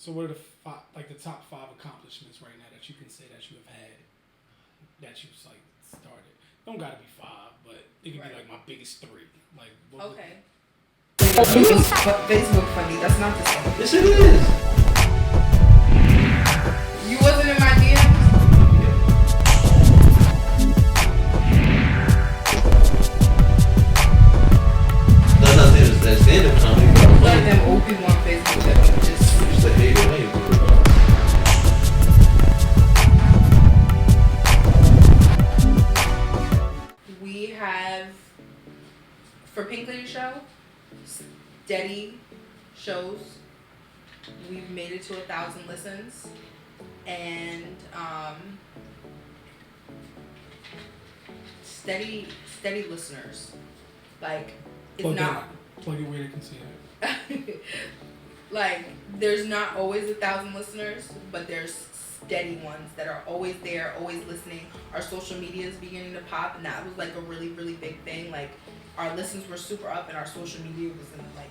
So what are the top 5 accomplishments right now that you can say that you have had that you've like started? Don't gotta be 5, but it could be like my biggest 3. Like okay. Facebook funny. That's not the same. Yes, it is. You wasn't in my DMs. That's not saying that stand-up comedy. Let them old people on Facebook that just a hater. We have for Pink Lady Show steady shows. We've made it to 1,000 listens, and steady listeners. Like it's plug it where they can see it. Like there's not always 1,000 listeners, but there's steady ones that are always there, always listening. Our social media is beginning to pop, and that was like a really, really big thing. Like our listens were super up, and our social media was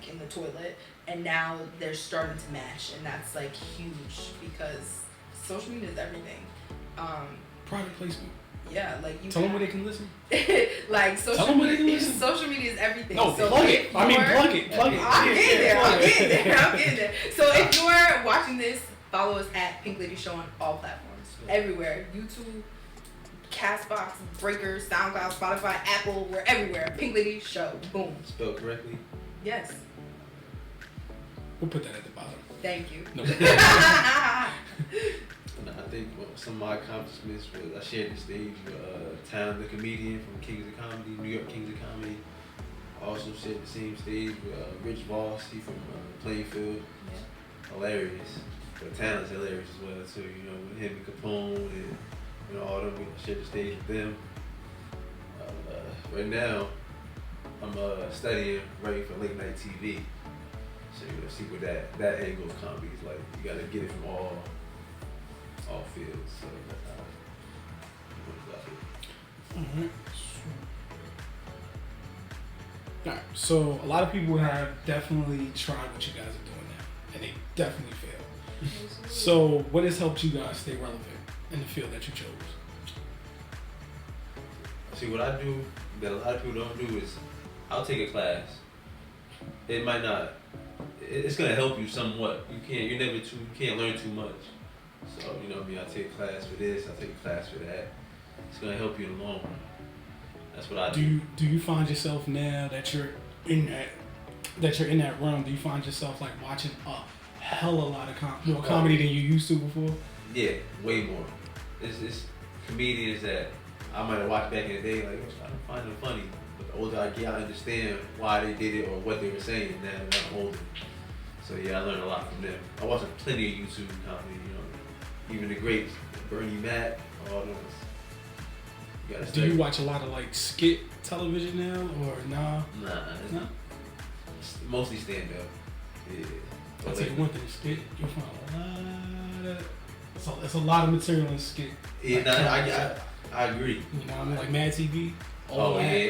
in the toilet, and now they're starting to match, and that's like huge because social media is everything. Private placement. Yeah, like you tell them where they can listen. Like social media is everything. No, so plug it. Plug it. I'm getting there. So if you're watching this, follow us at Pink Lady Show on all platforms, everywhere. YouTube, Castbox, Breaker, SoundCloud, Spotify, Apple, we're everywhere. Pink Lady Show. Boom. Spelled correctly? Yes. We'll put that at the bottom. Thank you. No. I think some of my accomplishments was I shared the stage with Town the comedian from Kings of Comedy, New York Kings of Comedy. I also shared the same stage with Rich Voss, he from Plainfield. Yeah. Hilarious. But Town is hilarious as well too. You know, with him and Capone and all them, we shared the stage with them. Right now, I'm studying writing for late night TV. So you're gonna see what that angle of comedy is like. You gotta get it from all fields. So that's how Alright. Alright, so a lot of people have definitely tried what you guys are doing now, and they definitely failed. So what has helped you guys stay relevant in the field that you chose? See, what I do that a lot of people don't do is I'll take a class. It might not. It's gonna help you somewhat. You can't learn too much. So you know what I mean. I take a class for this. I take a class for that. It's gonna help you in the long run. That's what I do. Do you find yourself now that you're in that realm? Do you find yourself like watching a hell of a lot of more comedy than you used to before? Yeah, way more. It's comedians that I might have watched back in the day, like I don't find them funny. But the older I get, I understand why they did it or what they were saying now that I'm older. So yeah, I learned a lot from them. I watched plenty of YouTube comedy, even the greats, Bernie Mac, all those. Do you watch a lot of like skit television now or nah? Nah. Mostly stand up. Yeah. I'll tell you one thing, skit, you'll find it's a lot of material in skit. Yeah, I agree. You know what I mean? Like Mad TV. Yeah. You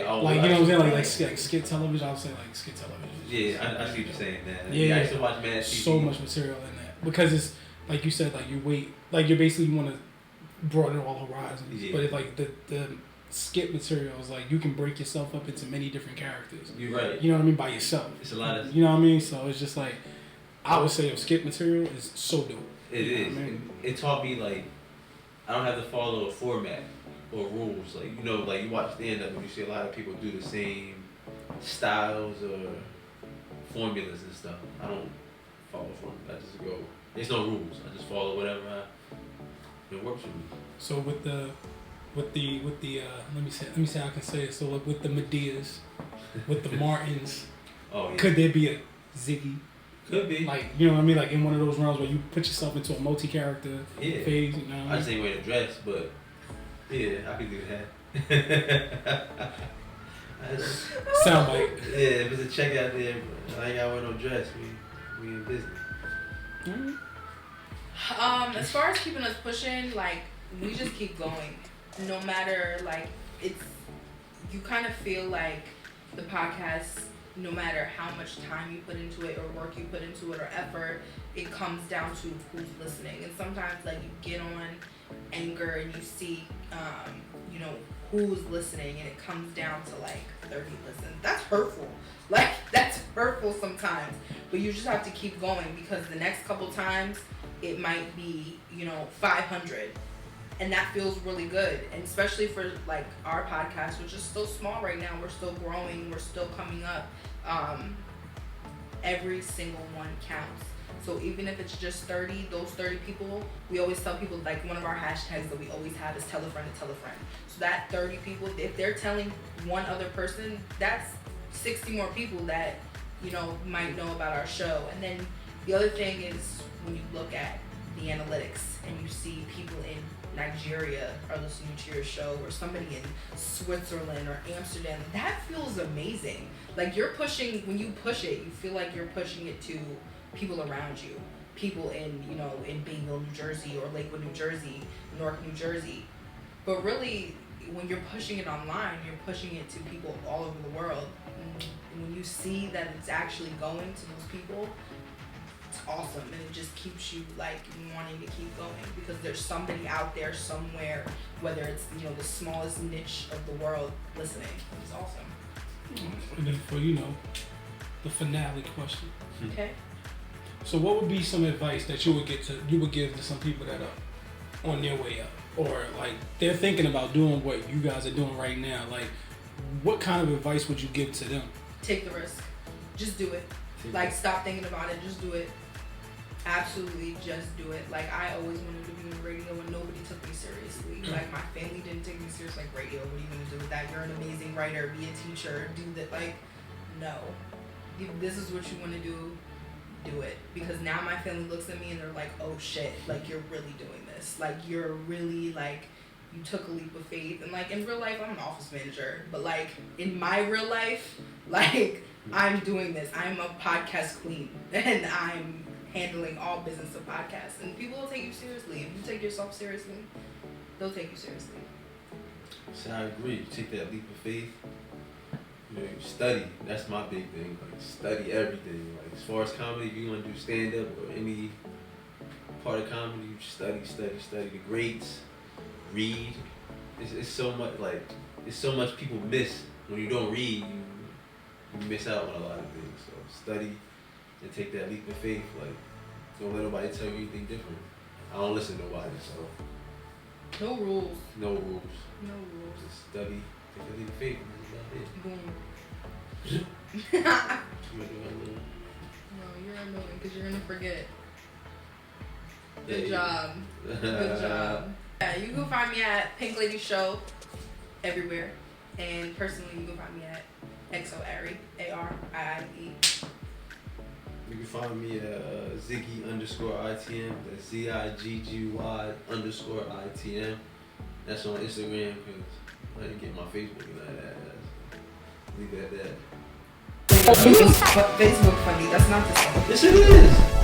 know what I'm saying? Like skit television. I would say like skit television. Yeah, I see what you're saying now. Yeah, I used to watch Mad TV. So much material in that because it's like you said, like you basically want to broaden all horizons. Yeah. But it's like the skit material is like you can break yourself up into many different characters. You're right. You know what I mean? By yourself. It's a lot of. You know what I mean? So it's just like I would say skit material is so dope. It is. I mean? It taught me like I don't have to follow a format or rules. Like like you watch stand up and you see a lot of people do the same styles or formulas and stuff. I don't follow formulas. I just go. There's no rules. I just follow whatever it works for me. So with the let me see how I can say it. So like with the Medeas, with the Martins, could there be a Ziggy? Could be. Like, you know what I mean? Like in one of those rounds where you put yourself into a multi-character phase, you know what I mean? I just ain't wearing a dress, but yeah, I could do that. Soundbite. Yeah, if there's a check out there, I ain't gotta wear no dress. We in business. Mm-hmm. As far as keeping us pushing, like we just keep going. No matter you kind of feel like the podcast no matter how much time you put into it or work you put into it or effort, it comes down to who's listening. And sometimes like you get on Anchor and you see, you know, who's listening, and it comes down to like 30 listens. That's hurtful. Like, that's hurtful sometimes. But you just have to keep going, because the next couple times it might be, you know, 500. And that feels really good. And especially for like our podcast, which is still small right now. We're still growing. We're still coming up. Every single one counts. So even if it's just 30, those 30 people, we always tell people, like, one of our hashtags that we always have is tell a friend to tell a friend. So that 30 people, if they're telling one other person, that's 60 more people that, you know, might know about our show. And then the other thing is, when you look at the analytics and you see people in Nigeria are listening to your show, or somebody in Switzerland or Amsterdam, that feels amazing. Like, you're pushing, when you push it, you feel like you're pushing it to people around you, people in, you know, in Bayville, New Jersey, or Lakewood, New Jersey, Newark, New Jersey. But really, when you're pushing it online, you're pushing it to people all over the world. And when you see that it's actually going to those people, it's awesome. And it just keeps you like wanting to keep going, because there's somebody out there somewhere, whether it's, you know, the smallest niche of the world, listening. It's awesome. And then for, you know, the finale question. Okay. So what would be some advice that you would give to some people that are on their way up, or like they're thinking about doing what you guys are doing right now? Like, what kind of advice would you give to them? Take the risk. Just do it. Like, stop thinking about it. Just do it. Absolutely, just do it. Like, I always wanted to be in radio, and nobody took me seriously. Like, my family didn't take me seriously. Like, radio, what are you gonna do with that? You're an amazing writer. Be a teacher. Do that. Like, no. If this is what you want to do it. Because now my family looks at me and they're like, oh shit, like, you're really doing this. Like, you're really, like, you took a leap of faith. And like, in real life, I'm an office manager, but like, in my real life, like, I'm doing this. I'm a podcast queen, and I'm handling all business of podcasts, and people will take you seriously. If you take yourself seriously, they'll take you seriously. So I agree. You take that leap of faith. You know, you study. That's my big thing. Like, study everything. Like, as far as comedy, if you want to do stand up or any part of comedy, you study the greats. Read. It's so much, like, it's so much people miss when you don't read. You miss out on a lot of things. So study and take that leap of faith. Like, don't let nobody tell you anything different. I don't listen to nobody, so. No rules. No rules. No rules. Just study, take that leap of faith. Boom. You wanna do that little? No, you're annoying because you're gonna forget. Yeah, Good job. Good job. Yeah, you can find me at Pink Lady Show everywhere, and personally, you can find me at XO Ariie, ARIIE. You can find me at Ziggy_ITM. That's ZIGGY_ITM. That's on Instagram, because I didn't get my Facebook and all that. Leave it at that. Facebook funny. That's not the same. Yes, it is.